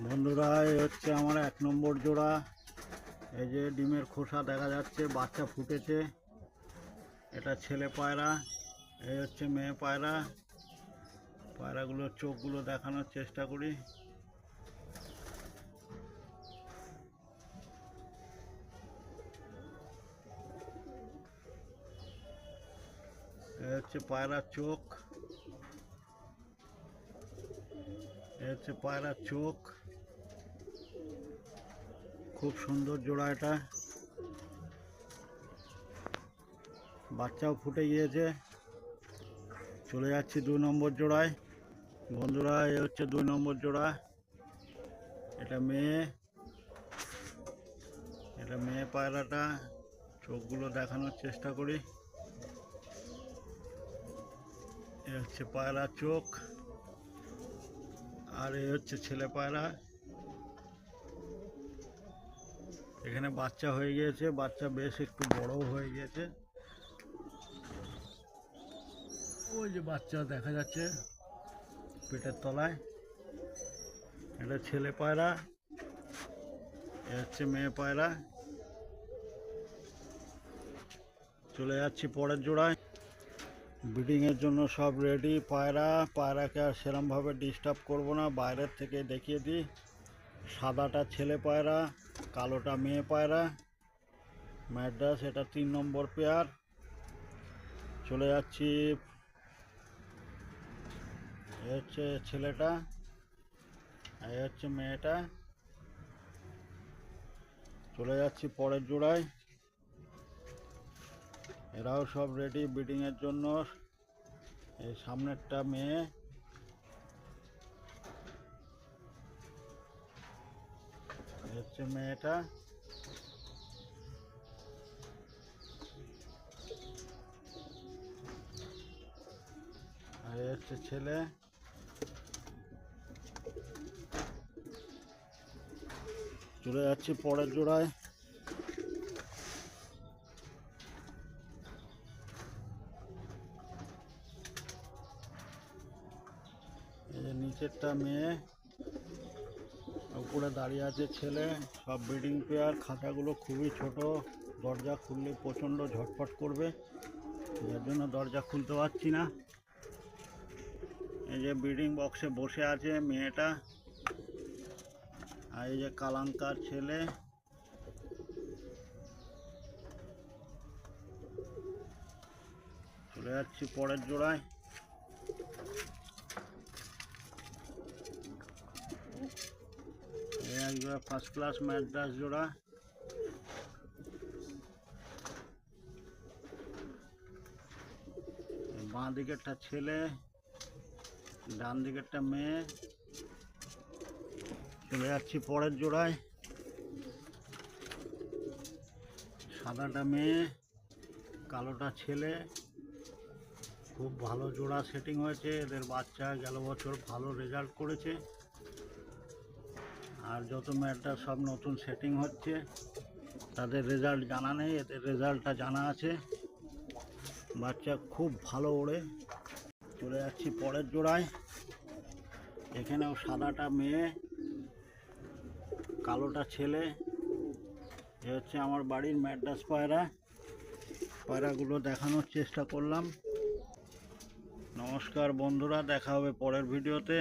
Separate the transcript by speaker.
Speaker 1: বন্ধুরা, এই হচ্ছে আমার 1 নম্বর জোড়া। এই যে ডিমের খোসা দেখা যাচ্ছে, বাচ্চা ফুটেছে। এটা ছেলে পায়রা, এই হচ্ছে মেয়ে পায়রা। পায়রাগুলোর চোখগুলো দেখানোর চেষ্টা করি। এই হচ্ছে পায়রার চোখ, এই হচ্ছে পায়রার চোখ। খুব সুন্দর জোড়া এটা। বাচ্চাও ফুটে গিয়েছে। চলে যাচ্ছি 2 নম্বর জোড়ায়। বন্ধুরা, এই হচ্ছে 2 নম্বর জোড়া। এটা মেয়ে পায়রাটা। চোখগুলো দেখানোর চেষ্টা করি। এ হচ্ছে পায়রার চোখ, আর এই হচ্ছে ছেলে পায়রা। এখানে বাচ্চা হয়ে গিয়েছে, বাচ্চা বেশ একটু বড়ও হয়ে গিয়েছে। ওই যে বাচ্চা দেখা যাচ্ছে পেটের তলায়। এটা ছেলে পায়রা, এ হচ্ছে মেয়ে পায়রা। চলে যাচ্ছি পরের জোড়ায়। ব্রিডিংয়ের জন্য সব রেডি। পায়রাকে আর সেরমভাবে ডিস্টার্ব করব না, বাইরের থেকে দেখিয়ে দিই। সাদাটা ছেলে পায়রা, কালোটা মেয়ে পায়রা। ম্যাড্রাস, এটা 3 নম্বর পেয়ার। চলে যাচ্ছি, এ হচ্ছে ছেলেটা, এই হচ্ছে মেয়েটা। চলে যাচ্ছি পরের জোড়ায়। এরাও সব রেডি ব্রিডিংয়ের জন্য। এই সামনেরটা মেয়ে, হচ্ছে মেয়েটা। আর হচ্ছে ছেলে। চলে যাচ্ছি পরের জোড়ায়। এই যে নিচেরটা মেয়ে, উপরে দাঁড়িয়ে আছে ছেলে। সব ব্রিডিং পেয়ার। খাঁচাগুলো খুবই ছোট, দরজা খুললে প্রচণ্ড ঝটপট করবে, যার জন্য দরজা খুলতে পারছি না। এই যে ব্রিডিং বক্সে বসে আছে মেয়েটা, আর এই যে কালাঙ্কার ছেলে। চলে যাচ্ছি পরের জোড়ায়। এই এক জোড়া ফার্স্ট ক্লাস ম্যাড্রাস জোড়া। বাঁ দিকেরটা ছেলে, ডান দিকেরটা মেয়ে। চলে যাচ্ছি পরের জোড়ায়। সাদাটা মেয়ে, কালোটা ছেলে। খুব ভালো জোড়া সেটিং হয়েছে। এদের বাচ্চা গেল বছর ভালো রেজাল্ট করেছে, আর যত ম্যাটটা সব নতুন সেটিং হচ্ছে। তাদের রেজাল্ট জানা নেই, এদের রেজাল্টটা জানা আছে। বাচ্চা খুব ভালো ওড়ে। চলে যাচ্ছি পরের জোড়ায়। এখানেও সাদাটা মেয়ে, কালোটা ছেলে। এ হচ্ছে আমার বাড়ির ম্যাড্রাস পায়রা। পায়রাগুলো দেখানোর চেষ্টা করলাম। নমস্কার বন্ধুরা, দেখা হবে পরের ভিডিওতে।